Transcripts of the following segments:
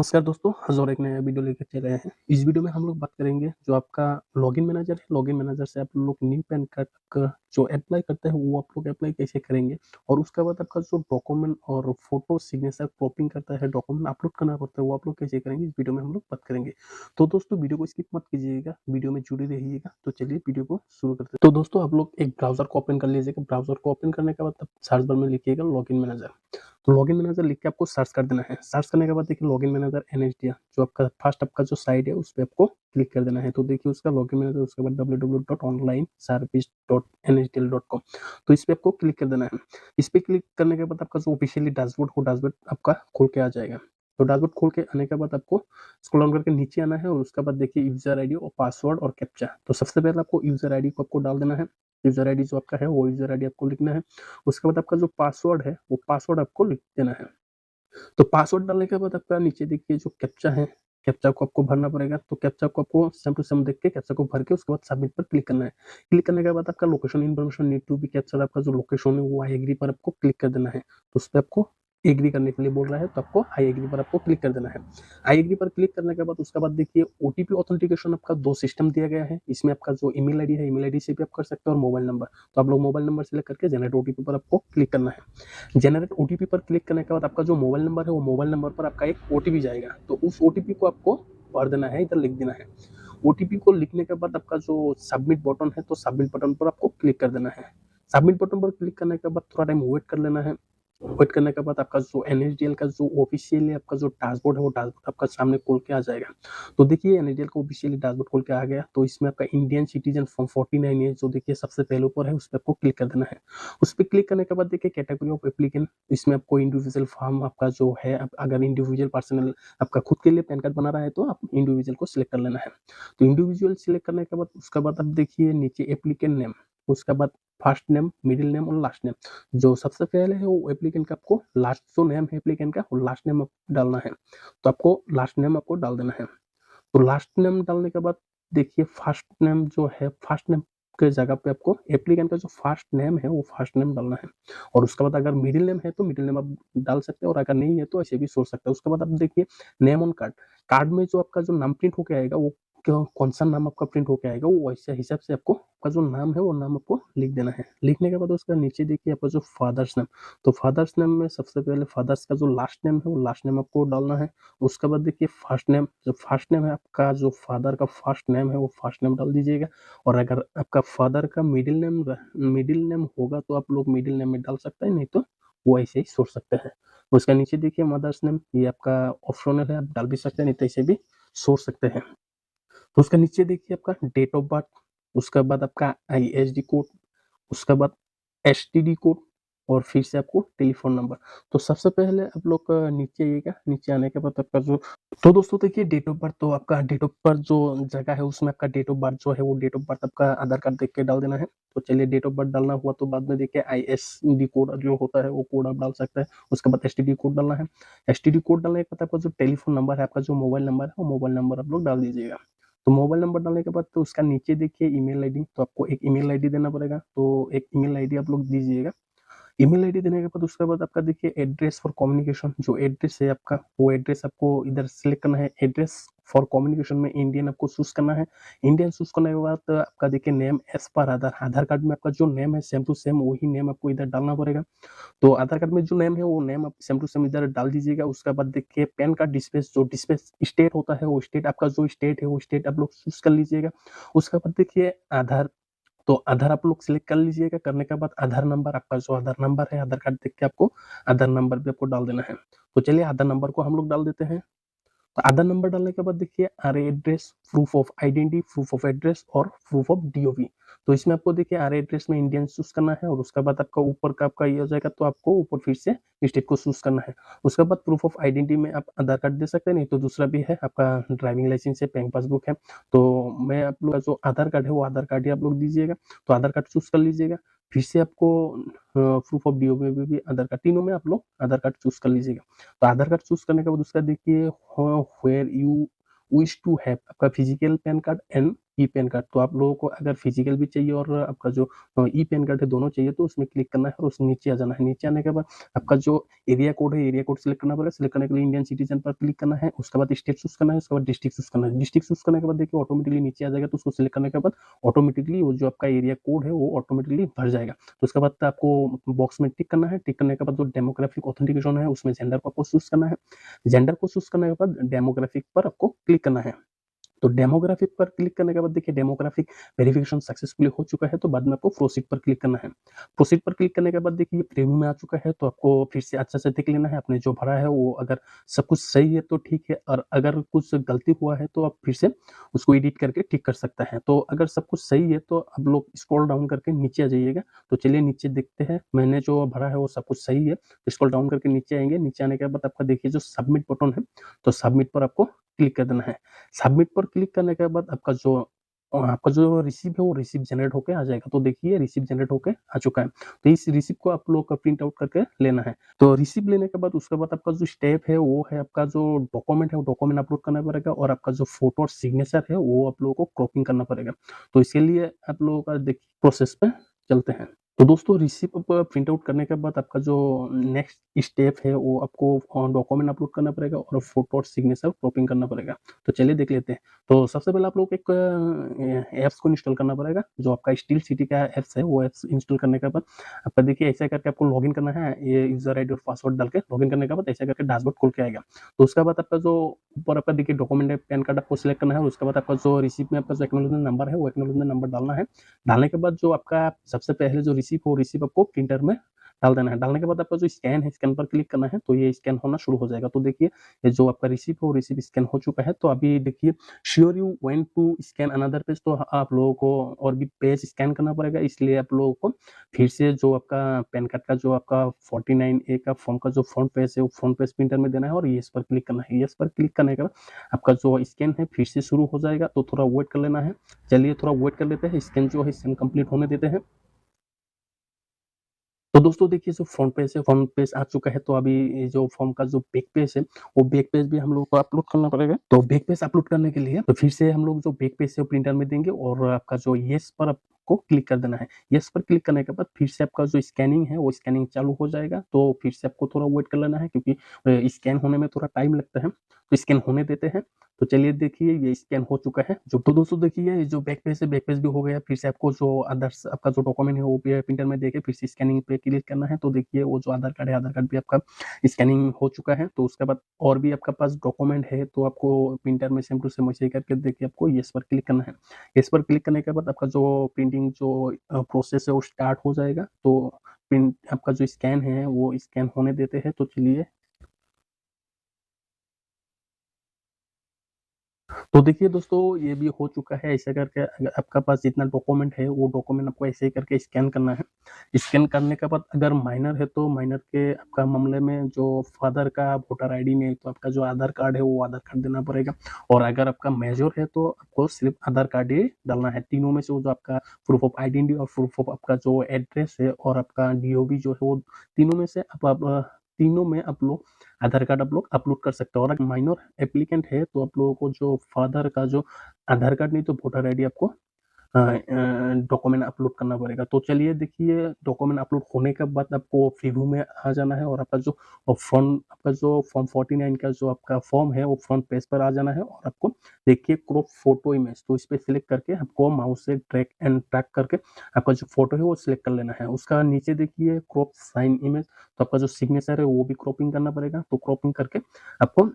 नमस्कार दोस्तों, आज और एक नया वीडियो लेकर चले आए हैं। इस वीडियो में हम लोग बात करेंगे जो आपका लॉगिन मैनेजर है, लॉगिन मैनेजर से आप लोग न्यू पैन कार्ड का जो अप्लाई करते हैं वो आप लोग अप्लाई कैसे करेंगे और उसके बाद आपका जो डॉक्यूमेंट और फोटो सिग्नेचर क्रॉपिंग करता है, डॉक्यूमेंट अपलोड करना पड़ता है वो आप लोग कैसे करेंगे इस वीडियो में हम लोग बात करेंगे। तो दोस्तों वीडियो को स्किप मत कीजिएगा, वीडियो में जुड़े रहिएगा। तो चलिए वीडियो को शुरू करते हैं। तो दोस्तों आप लोग एक ब्राउजर को ओपन कर लीजिएगा। ब्राउजर को ओपन करने के बाद आप सर्च बार में लिखिएगा लॉगिन मैनेजर। तो लॉगिन मैनेजर लिख के आपको सर्च कर देना है। सर्च करने के बाद देखिए लॉगिन मैनेजर एनएचडीएल जो आपका फर्स्ट आपका जो साइट है उस पे आपको क्लिक कर देना है। तो देखिए उसका लॉगिन मैनेजर, उसके बाद www.onlineservice.nhdl.com, तो इस पे आपको क्लिक कर देना है। इस पे क्लिक करने के बाद आपका जो ऑफिशियली डैशबोर्ड हो, डैशबोर्ड आपका खोल के आ जाएगा। तो डैशबोर्ड खोल के आने के बाद आपको स्क्रॉल डाउन करके नीचे आना है और उसके बाद देखिए यूजर आईडी और पासवर्ड और कैप्चा। तो सबसे पहले आपको यूजर आईडी को आपको डाल देना है। यूजर आईडी जो आपका है वो यूजर आईडी आपको लिखना है। उसके बाद आपका जो पासवर्ड है वो पासवर्ड आपको लिख देना है। तो पासवर्ड डालने के बाद आपका नीचे देखिए जो कैप्चा है, कैप्चा को आपको भरना पड़ेगा। तो कैप्चा को आपको सेम टू सेम देख के कैप्चा को भर के उसके बाद सबमिट पर क्लिक करना है। क्लिक करने के बाद आपका location information need to be capture, आपका जो लोकेशन है वो आई एग्री पर आपको क्लिक कर देना है। तो उस पर आपको एग्री करने के लिए बोल रहा है तो आपको आई एग्री पर आपको क्लिक कर देना है। आई एग्री पर क्लिक करने के बाद उसके बाद देखिए ओटीपी ऑथेंटिकेशन आपका दो सिस्टम दिया गया है। इसमें आपका जो ईमेल आईडी है, ईमेल आईडी से भी आप कर सकते हो और मोबाइल नंबर। तो आप लोग मोबाइल नंबर सेलेक्ट करके जनरेट ओटीपी पर आपको क्लिक करना है। जनरेट ओटीपी पर क्लिक करने के बाद आपका जो मोबाइल नंबर है वो मोबाइल नंबर पर आपका एक ओटीपी जाएगा। तो उस ओटीपी को आपको भर देना है, इधर लिख देना है। ओटीपी को लिखने के बाद आपका जो सबमिट बटन है तो सबमिट बटन पर आपको क्लिक कर देना है। सबमिट बटन पर क्लिक करने के बाद थोड़ा टाइम वेट कर लेना है। वेट करने के बाद आपका जो एनएचडीएल का जो ऑफिशियली आपका जो डैशबोर्ड है वो डैशबोर्ड आपका सामने खोल के आ जाएगा। तो देखिए एनएचडीएल का ऑफिशियली डैशबोर्ड खोल के आ गया। तो इसमें आपका इंडियन सिटीजन फॉर्म 49 है जो देखिए सबसे पहले ऊपर है, उस पर आपको क्लिक कर देना है। उस पर क्लिक करने के बाद देखिए कैटेगरी ऑफ एप्लीकेंट, इसमें आपको इंडिविजुअल फॉर्म आपका जो है, अगर इंडिविजुअल पर्सनल आपका खुद के लिए पैन कार्ड बना रहा है तो आप इंडिविजुअल को सिलेक्ट कर लेना है। तो इंडिविजुअल सिलेक्ट करने के बाद उसके बाद आप देखिए नीचे एप्लीकेंट नेम, उसके बाद फर्स्ट नेम, मिडिल नेम और लास्ट नेम। जो सबसे पहले है वो एप्लीकेंट का आपको लास्ट जो नेम है एप्लीकेंट का वो लास्ट नेम डालना है। तो आपको लास्ट नेम आपको डाल देना है। तो लास्ट नेम डालने के बाद देखिए फर्स्ट नेम जो है, फर्स्ट नेम के जगह पे आपको एप्लीकेंट का जो फर्स्ट नेम है वो फर्स्ट नेम डालना है। और उसके बाद अगर मिडिल नेम है तो मिडिल नेम आप डाल सकते हैं और अगर नहीं है तो ऐसे भी सोच सकते हैं। उसके बाद आप देखिए नेम ऑन कार्ड, कार्ड में जो आपका जो नाम प्रिंट होके आएगा वो कौन सा नाम आपका प्रिंट होके आएगा वो वैसे हिसाब से आपको आपका जो नाम है वो नाम आपको लिख देना है। लिखने के बाद उसका नीचे देखिए आपका जो फादर्स नेम, तो फादर्स नेम में सबसे पहले फादर्स का जो लास्ट नेम है वो लास्ट नेम आपको डालना है। उसके बाद देखिए फर्स्ट नेम, जो फर्स्ट नेम है आपका जो फादर का फर्स्ट नेम है वो फर्स्ट नेम डाल दीजिएगा। और अगर आपका फादर का मिडिल नेम होगा तो आप लोग मिडिल नेम में डाल सकते हैं, नहीं तो वो ऐसे ही सोच सकते हैं। उसका नीचे देखिए मदर्स नेम, ये आपका ऑप्शनल है, आप डाल भी सकते हैं नहीं तो ऐसे भी सोच सकते हैं। तो उसका नीचे देखिए आपका डेट ऑफ बर्थ, उसके बाद आपका आईएसडी कोड, उसके बाद एसटीडी कोड और फिर से आपको टेलीफोन नंबर। तो सबसे पहले आप लोग नीचे आइएगा। नीचे आने के बाद आपका जो, तो दोस्तों देखिए डेट ऑफ बर्थ, तो आपका डेट ऑफ बर्थ जो जगह है उसमें आपका डेट ऑफ बर्थ जो है वो डेट ऑफ बर्थ आपका आधार कार्ड देख के डाल देना है। तो चलिए डेट ऑफ बर्थ डालना हुआ तो बाद में देखिए आईएसडी कोड जो होता है वो कोड आप डाल सकते हैं। उसके बाद एसटीडी कोड डालना है। एसटीडी कोड डालने के बाद आपका जो टेलीफोन नंबर है, आपका जो मोबाइल नंबर है वो मोबाइल नंबर आप लोग डाल दीजिएगा। तो मोबाइल नंबर डालने के बाद तो उसका नीचे देखिए ईमेल आईडी, तो आपको एक ईमेल आईडी देना पड़ेगा। तो एक ईमेल आईडी आप लोग दीजिएगा। ईमेल आईडी देने के बाद उसके बाद आपका देखिए एड्रेस फॉर कम्युनिकेशन, जो एड्रेस है आपका वो एड्रेस आपको इधर सेलेक्ट करना है। एड्रेस फॉर कम्युनिकेशन में इंडियन आपको चूज करना है। इंडियन चूज करने के बाद आपका देखिए नेम एज पर आधार, आधार कार्ड में आपका जो नेम है सेम टू सेम वही नेम आपको इधर डालना पड़ेगा। तो आधार कार्ड में जो नेम है वो नेम आप सेम टू सेम इधर डाल दीजिएगा। उसके बाद देखिए पैन कार्ड डिस्प्लेस, जो डिस्प्लेस स्टेट होता है वो स्टेट आपका जो स्टेट है वो स्टेट आप लोग चूज कर लीजिएगा। उसके बाद देखिए आधार, तो आधार आप लोग सिलेक्ट कर लीजिएगा। करने के बाद आधार नंबर, आपका जो आधार नंबर है आधार कार्ड देख के आपको आधार नंबर भी आपको डाल देना है। तो चलिए आधार नंबर को हम लोग डाल देते हैं। तो आधार नंबर डालने के बाद देखिए RA address, proof of identity, proof of address और प्रूफ ऑफ डीओबी। तो इसमें आपको देखिए आरए एड्रेस में इंडियन चूज करना है और उसके बाद आपका ऊपर का आपका ये हो जाएगा तो आपको ऊपर फिर से स्टेट को चूज करना है। उसके बाद प्रूफ ऑफ आइडेंटिटी में आप आधार कार्ड दे सकते हैं, नहीं तो दूसरा भी है आपका ड्राइविंग लाइसेंस है, बैंक पासबुक है। तो मैं आप लोग का जो आधार कार्ड है वो आधार कार्ड ही आप लोग दीजिएगा। तो आधार कार्ड चूज कर लीजिएगा। फिर से आपको प्रूफ ऑफ डीओबी में भी आधार कार्ड, तीनों में आप लोग आधार कार्ड चूज कर लीजिएगा। तो आधार कार्ड चूज करने के बाद उसका देखिए where you wish to have, आपका physical PAN card and e PAN card. तो आप लोगों को अगर फिजिकल भी चाहिए और आपका जो ई पैन कार्ड है दोनों चाहिए तो उसमें क्लिक करना है और उस नीचे आ जाना है। नीचे आने के बाद आपका जो एरिया कोड है, एरिया कोड सिलेक्ट करना पड़ेगा। सिलेक्ट करने के लिए इंडियन सिटीजन पर क्लिक करना है। उसके बाद स्टेट चूज करना है, उसके बाद डिस्ट्रिक्ट चूज करना है। डिस्ट्रिक्ट चूज करने के बाद देखिए ऑटोमेटिकली नीचे आ जाएगा, तो उसको सिलेक्ट करने के बाद ऑटोमेटिकली वो जो आपका एरिया कोड है वो ऑटोमेटिकली भर जाएगा। तो उसके बाद आपको बॉक्स में टिक करना है। टिक करने के बाद जो डेमोग्राफिक ऑथेंटिकेशन है उसमें जेंडर को आपको चूज करना है। जेंडर को चूज करने के बाद डेमोग्राफिक पर आपको क्लिक करना है। तो डेमोग्राफिक पर क्लिक करने के बाद देखिए डेमोग्राफिक वेरिफिकेशन सक्सेसफुली हो चुका है, तो बाद में आपको प्रोसीड पर क्लिक करना है। प्रोसीड पर क्लिक करने के बाद देखिए ये प्रीव्यू में आ चुका है, तो आपको फिर से अच्छे से देख लेना है। आपने जो भरा है वो अगर सब कुछ सही है तो ठीक है, और अगर कुछ गलती हुआ है तो आप फिर से उसको एडिट करके ठीक कर सकते हैं। तो अगर सब कुछ सही है तो आप लोग स्क्रॉल डाउन करके नीचे आ जाइएगा। तो चलिए नीचे देखते हैं, मैंने जो भरा है वो सब कुछ सही है। स्क्रॉल डाउन करके नीचे आएंगे। नीचे आने के बाद आपका देखिए जो सबमिट बटन है, तो सबमिट पर आपको क्लिक कर देना है। सबमिट पर क्लिक करने के बाद आपका जो रिसीप है वो रिसीप जनरेट होके आ जाएगा। तो देखिए रिसीप जनरेट होके आ चुका है। तो इस रिसीप को आप लोग का प्रिंट आउट करके लेना है। तो रिसीप लेने के बाद उसके बाद आपका जो स्टेप है वो है, आपका जो डॉक्यूमेंट है वो डॉक्यूमेंट अपलोड करना पड़ेगा, और आपका जो फोटो और सिग्नेचर है वो आप लोगों को क्रॉपिंग करना पड़ेगा। तो इसके लिए आप लोगों का देखिए प्रोसेस पे चलते हैं। तो दोस्तों रिसिप्ट प्रिंट आउट करने के बाद आपका जो नेक्स्ट स्टेप है वो आपको डॉक्यूमेंट अपलोड करना पड़ेगा और फोटो और सिग्नेचर क्रॉपिंग करना पड़ेगा। तो चलिए देख लेते हैं। तो सबसे पहले आप लोग एक ऐप्स को इंस्टॉल करना पड़ेगा, जो आपका स्टील सिटी का ऐप्स है। वो ऐप्स इंस्टॉल करने के बाद आपका देखिए ऐसा करके आपको लॉगिन करना है। ये यूजर आईडी और पासवर्ड डाल के लॉगिन करने के बाद ऐसा करके डैशबोर्ड खुल के आएगा। तो उसके बाद आपका जो ऊपर आपका देखिए डॉक्यूमेंट है, पैन कार्ड आपको सिलेक्ट करना है। उसके बाद आपका जो रिसिप्ट में आपका जो एक्नॉलेजमेंट नंबर है वो एक्नॉलेजमेंट नंबर डालना है। डालने के बाद जो आपका सबसे पहले जो रिसीप हो, रिसीप आपको प्रिंटर में डाल देना है। डालने के बाद आपका जो स्कैन है, स्कैन पर क्लिक करना है, तो ये स्कैन होना शुरू हो जाएगा। तो देखिए ये जो आपका रिसीप हो, रिसीप स्कैन हो चुका है। तो अभी देखिए sure you want to scan another page, तो आप लोगों को और भी पेज स्कैन करना पड़ेगा। इसलिए आप लोगों को फिर से जो आपका पैन कार्ड का जो आपका 49A का फॉर्म का जो फ्रंट पेज है वो फ्रंट पेज प्रिंटर में देना है और येस पर क्लिक करना है। येस पर क्लिक करने के बाद आपका जो स्कैन है फिर से शुरू हो जाएगा। तो थोड़ा वेट कर लेना है। चलिए थोड़ा वेट कर लेते हैं, स्कैन जो है स्कैन कंप्लीट होने देते हैं। तो दोस्तों देखिए जो फ्रंट पेज आ चुका है। तो अभी ये जो फॉर्म का जो बैक पेज है वो बैक पेज भी हम लोग को अपलोड करना पड़ेगा। तो बैक पेज अपलोड करने के लिए तो फिर से हम लोग जो बैक पेज है प्रिंटर में देंगे और आपका जो येस पर आपको क्लिक कर देना है। येस पर क्लिक करने के बाद फिर से आपका जो स्कैनिंग है वो स्कैनिंग चालू हो जाएगा। तो फिर से आपको थोड़ा वेट कर लेना है, क्योंकि स्कैन होने में थोड़ा टाइम लगता है। तो स्कैन होने देते हैं। तो चलिए देखिए ये स्कैन हो चुका है। जो तो दोस्तों देखिए ये जो बैक पेज है, बैक पेज भी हो गया। फिर से आपको जो अदर्स आपका जो डॉक्यूमेंट है वो प्रिंटर में देके फिर से स्कैनिंग पे क्लिक करना है। तो देखिए वो जो आधार कार्ड है, आधार कार्ड भी आपका स्कैनिंग हो चुका है। तो उसके बाद और भी आपका पास डॉक्यूमेंट है तो आपको प्रिंटर में सेम टू सेम वैसे ही करके देखिए आपको येस पर क्लिक करना है। येस पर क्लिक करने के बाद आपका जो प्रिंटिंग जो प्रोसेस है वो स्टार्ट हो जाएगा। तो प्रिंट आपका जो स्कैन है वो स्कैन होने देते हैं। तो चलिए तो देखिए दोस्तों ये भी हो चुका है। ऐसे करके अगर आपका पास जितना डॉक्यूमेंट है वो डॉक्यूमेंट आपको ऐसे ही करके स्कैन करना है। स्कैन करने के बाद अगर माइनर है तो माइनर के आपका मामले में जो फादर का वोटर आईडी में तो आपका जो आधार कार्ड है वो आधार कार्ड देना पड़ेगा। और अगर आपका मेजर है तो आपको सिर्फ आधार कार्ड ही डालना है। तीनों में से वो जो आपका प्रूफ ऑफ आइडेंटिटी और प्रूफ ऑफ आपका जो एड्रेस है और आपका डीओबी जो है वो तीनों में से तीनों में आप लोग आधार कार्ड आप लोग अपलोड कर सकते हो। और अगर माइनर एप्लीकेंट है तो आप लोगों को जो फादर का जो आधार कार्ड नहीं तो वोटर आईडी आपको डॉक्यूमेंट अपलोड करना पड़ेगा। तो चलिए देखिए डॉक्यूमेंट अपलोड होने के बाद आपको प्रीव्यू में आ जाना है और आपका जो फॉर्म 49 का जो आपका फॉर्म है वो फ्रंट पेज पर आ जाना है। और आपको देखिए क्रॉप फोटो इमेज, तो इस पे सिलेक्ट करके आपको माउस से ड्रैग एंड ड्रैग करके आपका जो फोटो है वो सिलेक्ट कर लेना है। उसका नीचे देखिए क्रॉप साइन इमेज, तो आपका जो सिग्नेचर है वो भी क्रॉपिंग करना पड़ेगा। तो क्रॉपिंग करके आपको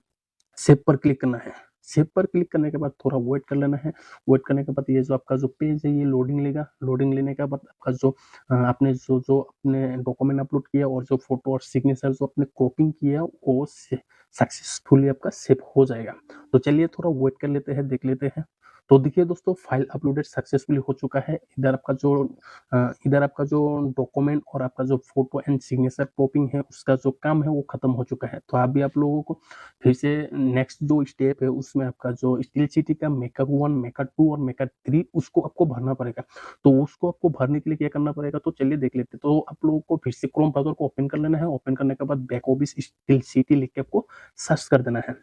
सेव पर क्लिक करना है। सेव पर क्लिक करने के बाद थोड़ा वेट कर लेना है। वेट करने के बाद ये जो आपका जो पेज है ये लोडिंग लेगा। लोडिंग लेने के बाद आपका जो आपने जो अपने डॉक्यूमेंट अपलोड किया और जो फोटो और सिग्नेचर जो आपने क्रॉपिंग किया वो सक्सेसफुली आपका सेव हो जाएगा। तो चलिए थोड़ा वेट कर लेते हैं, देख लेते हैं। तो देखिए दोस्तों फाइल अपलोडेड सक्सेसफुली हो चुका है। इधर आपका जो डॉक्यूमेंट और आपका जो फोटो एंड सिग्नेचर क्रॉपिंग है उसका जो काम है वो खत्म हो चुका है। तो अभी आप लोगों को फिर से नेक्स्ट जो स्टेप है उसमें आपका जो स्टील सिटी का मेकर 1, मेकर 2 और मेकर 3 उसको आपको भरना पड़ेगा। तो उसको आपको भरने के लिए क्या करना पड़ेगा तो चलिए देख लेते हैं। तो आप लोगों को फिर से क्रोम ब्राउजर को ओपन कर लेना है। ओपन करने के बाद बैक ऑफिस स्टील सिटी लिख के आपको सर्च कर देना है।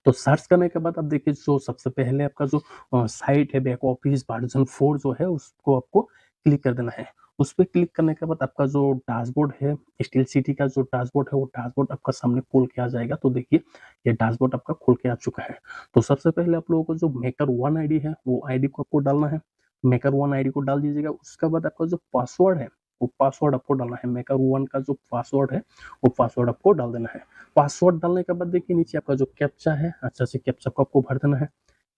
तो सर्च करने के बाद आप देखिए जो सबसे पहले आपका जो साइट है बैक ऑफिस वर्जन 4 जो है उसको आपको क्लिक कर देना है। उस पे क्लिक करने के बाद आपका जो डैशबोर्ड है, स्टील सिटी का जो डैशबोर्ड है वो डैशबोर्ड आपका सामने खोल के आ जाएगा। तो देखिए ये डैशबोर्ड आपका खोल के आ चुका है। तो सबसे पहले आप लोगों को जो मेकर वन आईडी है वो आईडी को आपको डालना है। मेकर वन आईडी को डाल दीजिएगा। उसके बाद आपका जो पासवर्ड है वो पासवर्ड आपको डालना है। मेकर वन का जो पासवर्ड है वो पासवर्ड आपको डाल देना है। पासवर्ड डालने के बाद देखिए नीचे आपका जो कैप्चा है अच्छा से कैप्चा को आपको भर देना है।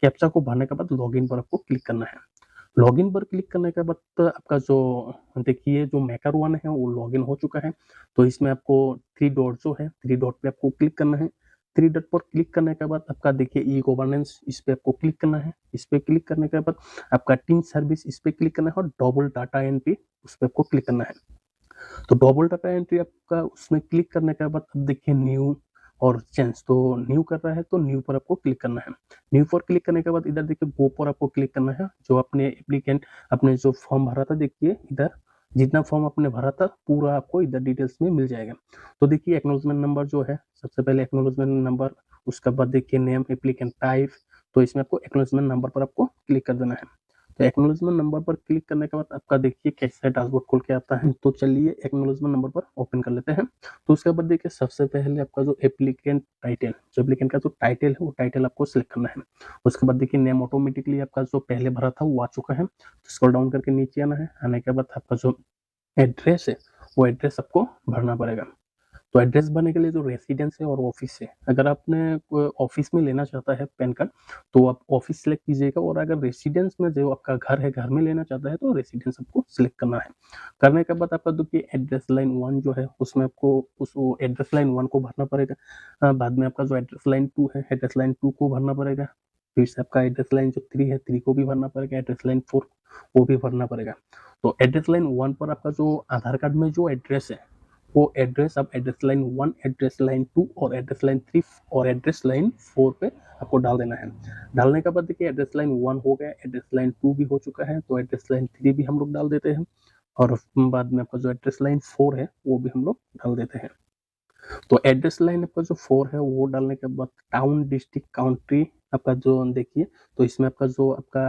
कैप्चा को भरने के बाद लॉगिन पर आपको क्लिक करना है। लॉगिन पर क्लिक करने के बाद तो आपका जो देखिए जो मैकर वन है वो लॉगिन हो चुका है। तो इसमें आपको थ्री डॉट जो है थ्री डॉट पे आपको क्लिक करना है। थ्री डॉट पर क्लिक करने के बाद आपका देखिए ई गवर्नेंस इस पे आपको क्लिक करना है। इस पे क्लिक करने के बाद आपका टीम सर्विस इस पे क्लिक करना है और डबल डाटा एंट्री उस पे आपको क्लिक करना है। तो डबल डाटा एंट्री आपका उसमें क्लिक करने के बाद अब देखिए न्यू और चेंज तो न्यू कर रहा है तो न्यू पर आपको क्लिक करना है। न्यू पर क्लिक करने के बाद इधर देखिए गो पर आपको क्लिक करना है। जो अपने एप्लीकेंट अपने जो फॉर्म भरा था देखिए इधर जितना फॉर्म आपने भरा था पूरा आपको इधर डिटेल्स में मिल जाएगा। तो देखिए एक्नॉलेजमेंट नंबर जो है सबसे पहले एक्नॉलेजमेंट नंबर उसके बाद देखिए नेम एप्लीकेंट टाइप। तो इसमें आपको एक्नॉलेजमेंट नंबर पर आपको क्लिक कर देना है। तो एक्नॉलेजमेंट नंबर पर क्लिक करने के बाद आपका देखिए कैसे डैशबोर्ड खुल के आता है। तो चलिए एक्नॉलेजमेंट नंबर पर ओपन कर लेते हैं। तो उसके बाद देखिए सबसे पहले आपका जो एप्लीकेंट टाइटल जो एप्लीकेंट का जो टाइटल है वो टाइटल आपको सिलेक्ट करना है। उसके बाद देखिए नेम ऑटोमेटिकली आपका जो पहले भरा था वो आ चुका है। तो स्क्रॉल डाउन करके नीचे आना है। आने के बाद आपका जो एड्रेस है वो एड्रेस आपको भरना पड़ेगा। तो एड्रेस भरने के लिए जो रेसिडेंस है और ऑफिस है अगर आपने ऑफिस में लेना चाहता है पैन कार्ड तो आप ऑफिस सेलेक्ट कीजिएगा। और अगर रेसिडेंस में जो आपका घर है घर में लेना चाहता है तो रेसिडेंस आपको सिलेक्ट करना है। करने के बाद आपका देखिए एड्रेस लाइन वन जो है उसमें आपको उस एड्रेस लाइन वन को भरना पड़ेगा। बाद में आपका जो एड्रेस लाइन टू है एड्रेस लाइन टू को भरना पड़ेगा। फिर से आपका एड्रेस लाइन जो थ्री है थ्री को भी भरना पड़ेगा। एड्रेस लाइन फोर वो भी भरना पड़ेगा। तो एड्रेस लाइन वन पर आपका जो आधार कार्ड में जो एड्रेस है वो एड्रेस आप address line one address line two और एड्रेस लाइन थ्री और एड्रेस लाइन फोर पे आपको डाल देना है। डालने के बाद देखिए एड्रेस लाइन वन हो गया एड्रेस लाइन टू भी हो चुका है तो एड्रेस लाइन थ्री भी हम लोग डाल देते हैं। और बाद में आपका जो एड्रेस लाइन फोर है वो भी हम लोग डाल देते हैं। तो एड्रेस लाइन आपका जो फोर है वो डालने के बाद टाउन डिस्ट्रिक्ट काउंट्री आपका जो देखिए तो इसमें आपका जो आपका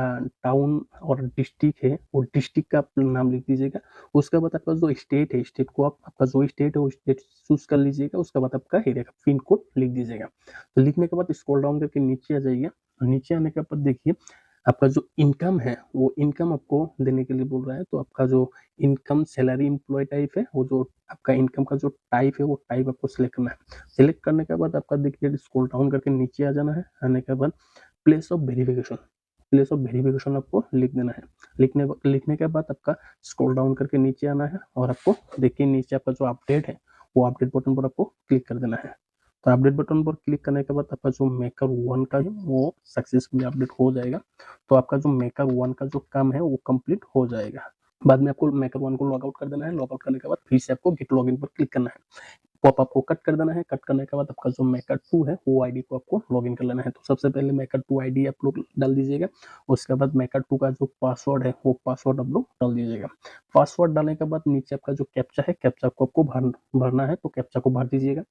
टाउन और डिस्ट्रिक्ट है वो डिस्ट्रिक्ट का आप नाम लिख दीजिएगा। उसके बाद आपका जो स्टेट है स्टेट को आप आपका जो स्टेट है वो स्टेट चूज कर लीजिएगा। उसके बाद आपका एरिया का पिन कोड लिख दीजिएगा। तो लिखने के बाद स्क्रॉल डाउन करके नीचे आ जाइए। नीचे आने के बाद देखिए आपका जो इनकम है वो इनकम आपको देने के लिए बोल रहा है। तो आपका जो इनकम सैलरी एम्प्लॉय टाइप है वो जो आपका इनकम का जो टाइप है वो टाइप आपको सिलेक्ट करना है। सिलेक्ट करने के बाद आपका देखिए स्क्रॉल डाउन करके नीचे आ जाना है। आने के बाद place of verification place of verification आपको लिख देना है। लिखने के बाद आपका स्क्रॉल डाउन करके नीचे आना है और आपको देखिए नीचे आपका जो अपडेट है वो अपडेट बटन पर आपको क्लिक कर देना है। तो अपडेट बटन पर क्लिक करने के बाद आपका जो मेकर वन का वो सक्सेसफुली अपडेट हो जाएगा। तो आपका जो मेकर वन का जो काम है वो कंप्लीट हो जाएगा। बाद में आपको मेकर वन को लॉग आउट कर देना है। लॉग आउट करने के बाद फिर से आपको गेट लॉगिन पर क्लिक करना है। पॉपअप को कट कर देना है। कट करने के बाद आपका जो मेकर टू है वो आईडी को आपको लॉगिन कर लेना है। तो सबसे पहले मेकर टू आईडी आप लोग डाल दीजिएगा। उसके बाद मेकर टू का जो पासवर्ड है वो पासवर्ड आप लोग डाल दीजिएगा। पासवर्ड डालने के बाद नीचे आपका जो कैप्चा है कैप्चा को आपको भरना है। तो कैप्चा को भर दीजिएगा।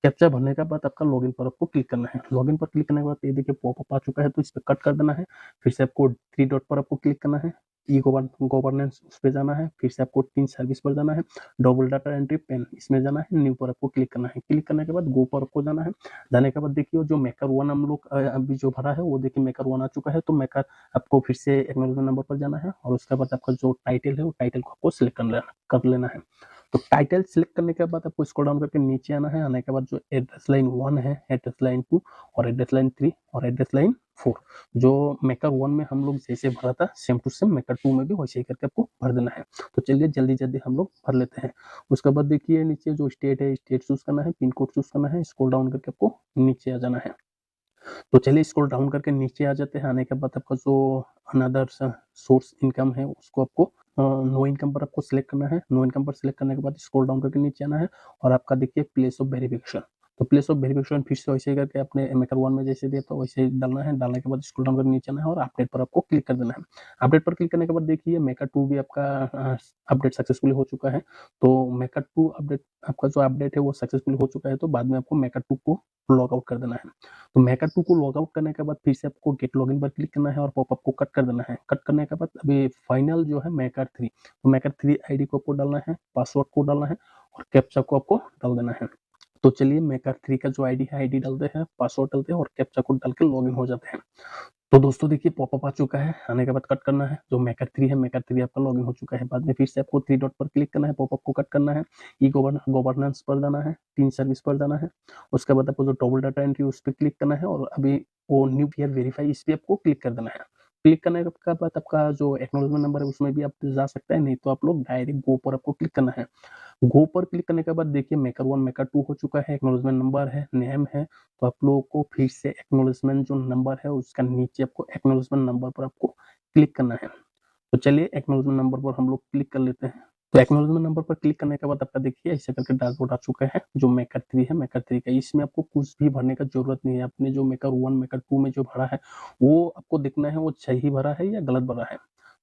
कैप्चा भरने के बाद आपका लॉगिन पर आपको क्लिक करना है। लॉगिन पर क्लिक करने के बाद ये देखिए पॉपअप आ चुका है तो इस पर कट कर देना है। फिर से आपको थ्री डॉट पर आपको क्लिक करना है। ई गवर्नेंस उस पर जाना है। फिर से आपको टीम सर्विस पर जाना है। डबल डाटा एंट्री पेन इसमें जाना है। न्यू पर आपको क्लिक करना है। क्लिक करने के बाद गो पर आपको जाना है। जाने के बाद देखिए जो मेकर वन हम लोग अभी जो भरा है वो देखिए मेकर वन आ चुका है। तो मेकर आपको फिर से एक्नॉलेजमेंट नंबर पर जाना है और उसके बाद आपका जो टाइटल है वो टाइटल को आपको सिलेक्ट कर लेना है। तो टाइटल सिलेक्ट करने के बाद आपको स्क्रॉल डाउन करके नीचे आना है। आने के बाद जो एड्रेस लाइन वन है एड्रेस लाइन टू और एड्रेस लाइन थ्री और एड्रेस लाइन फोर जो मेकर वन में हम लोग जैसे भरा था same to same maker two में भी वैसे ही करके आपको भर देना है। तो चलिए जल्दी जल्दी हम लोग भर लेते हैं। उसके बाद देखिए नीचे जो स्टेट है स्टेट चूज करना है। पिन कोड चूज करना है। स्क्रॉल डाउन करके आपको नीचे आ जाना है। तो चलिए स्क्रॉल डाउन करके नीचे आ जाते हैं। आने के बाद आपका जो अनदर सोर्स इनकम है उसको आपको नो इनकम पर आपको सिलेक्ट करना है। नो इनकम पर सिलेक्ट करने के बाद स्क्रॉल डाउन करके नीचे आना है और आपका देखिए प्लेस ऑफ वेरिफिकेशन। तो प्लेस ऑफ वेरिफिकेशन फिर से वैसे ही करके अपने मेकर 1 में जैसे दिया था वैसे ही डालना है। डालने के बाद स्क्रॉल डाउन करके नीचे आना है और अपडेट पर आपको क्लिक कर देना है। अपडेट पर क्लिक करने के बाद देखिए मेकर 2 भी आपका अपडेट सक्सेसफुली हो चुका है। तो मेकर 2 अपडेट आपका जो अपडेट है वो सक्सेसफुल हो चुका है, तो बाद में आपको मेकर 2 को लॉग आउट कर देना है। तो मेकर 2 को लॉग आउट करने के बाद फिर से आपको गेट लॉगिन पर क्लिक करना है और पॉपअप को कट कर देना है। कट करने के बाद अभी फाइनल जो है मेकर 3, तो मेकर 3 आईडी को आपको डालना है, पासवर्ड को डालना है और कैप्चा को आपको डाल देना है। तो चलिए मेकर 3 का जो आईडी है, आईडी डालते हैं, पासवर्ड डालते हैं और कैप्चा कोड डाल के लॉगिन हो जाते हैं। तो दोस्तों देखिए पॉपअप आ चुका है, आने के बाद कट करना है। जो मेकर 3 है, मेकर 3 आपका लॉगिन हो चुका है। बाद में फिर से आपको 3 डॉट पर क्लिक करना है, पॉपअप को कट करना है, ई गवर्नेंस पर जाना है, टीम सर्विस पर जाना है। उसके बाद आपको जो टॉगल डाटा एंट्री उस पे क्लिक करना है और अभी वो न्यू ईयर वेरीफाई इस पे आपको क्लिक कर देना है। क्लिक करने के बाद आपका जो एक्नॉलेजमेंट नंबर है उसमें भी आप जा सकते हैं, नहीं तो आप लोग डायरेक्ट गो पर आपको क्लिक करना है। गो पर क्लिक करने के बाद देखिए मेकर 1 मेकर 2 हो चुका है, एक्नॉलेजमेंट नंबर है, नेम है। तो आप लोगों को फिर से एक्नॉलेजमेंट जो नंबर है उसका नीचे आपको एक्नॉलेजमेंट नंबर पर आपको क्लिक करना है। तो चलिए एक्नॉलेजमेंट नंबर पर हम लोग क्लिक कर लेते हैं। तो एक्नॉलेजमेंट नंबर पर क्लिक करने के बाद आपका देखिए ऐसे करके डैशबोर्ड आ चुका है जो मेकर 3 है, मेकर 3 का। इसमें आपको कुछ भी भरने का जरूरत नहीं है। आपने जो मेकर 1 मेकर 2 में जो भरा है वो आपको देखना है वो सही भरा है या गलत भरा है।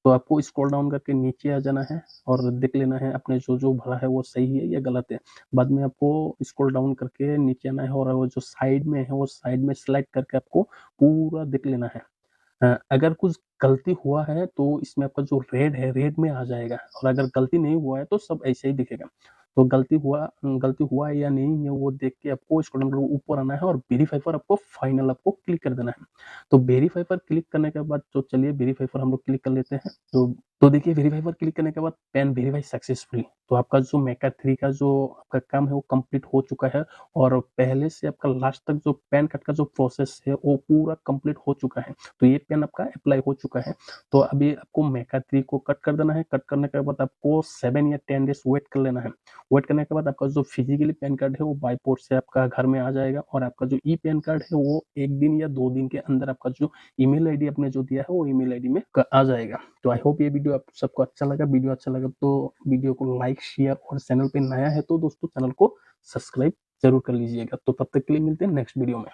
तो आपको स्क्रॉल डाउन करके नीचे आ जाना है और देख लेना है आपने जो भरा है वो सही है या गलत है। बाद में आपको स्क्रॉल डाउन करके नीचे आना है और वो जो साइड में है वो साइड में स्लाइड करके आपको पूरा देख लेना है। अगर कुछ गलती हुआ है तो इसमें आपका जो रेड है, रेड में आ जाएगा और अगर गलती नहीं हुआ है तो सब ऐसे ही दिखेगा। तो गलती हुआ है या नहीं है वो देख के आपको स्क्रॉल डाउन करके ऊपर आना है और वेरीफाई पर आपको फाइनल आपको क्लिक कर देना है। तो वेरीफाई पर क्लिक करने के बाद तो चलिए वेरीफाई पर हम लोग क्लिक कर लेते हैं। तो देखिए वेरीफाई पर क्लिक करने के बाद पैन वेरीफाई सक्सेसफुली। तो आपका जो मेकर 3 का जो आपका काम है वो कंप्लीट हो चुका है और पहले से आपका लास्ट तक जो पैन कार्ड का जो प्रोसेस है वो पूरा कंप्लीट हो चुका है। तो ये पेन आपका अप्लाई हो चुका है। तो अभी आपको मेकर 3 को कट कर देना है। कट करने के बाद आपको 7 या 10 डेज वेट कर लेना है। वेट करने के बाद आपका जो फिजिकली पैन कार्ड है वो बाय पोस्ट से आपका घर में आ जाएगा और आपका जो ई पैन कार्ड है वो 1 दिन या 2 दिन के अंदर आपका जो ईमेल आईडी आपने जो दिया है वो ईमेल आईडी में आ जाएगा। तो आई होप ये वीडियो आप सबको अच्छा लगा। वीडियो अच्छा लगा तो वीडियो को लाइक, शेयर और चैनल पे नया है तो दोस्तों चैनल को सब्सक्राइब जरूर कर लीजिएगा। तो तब तक के लिए मिलते हैं नेक्स्ट वीडियो में।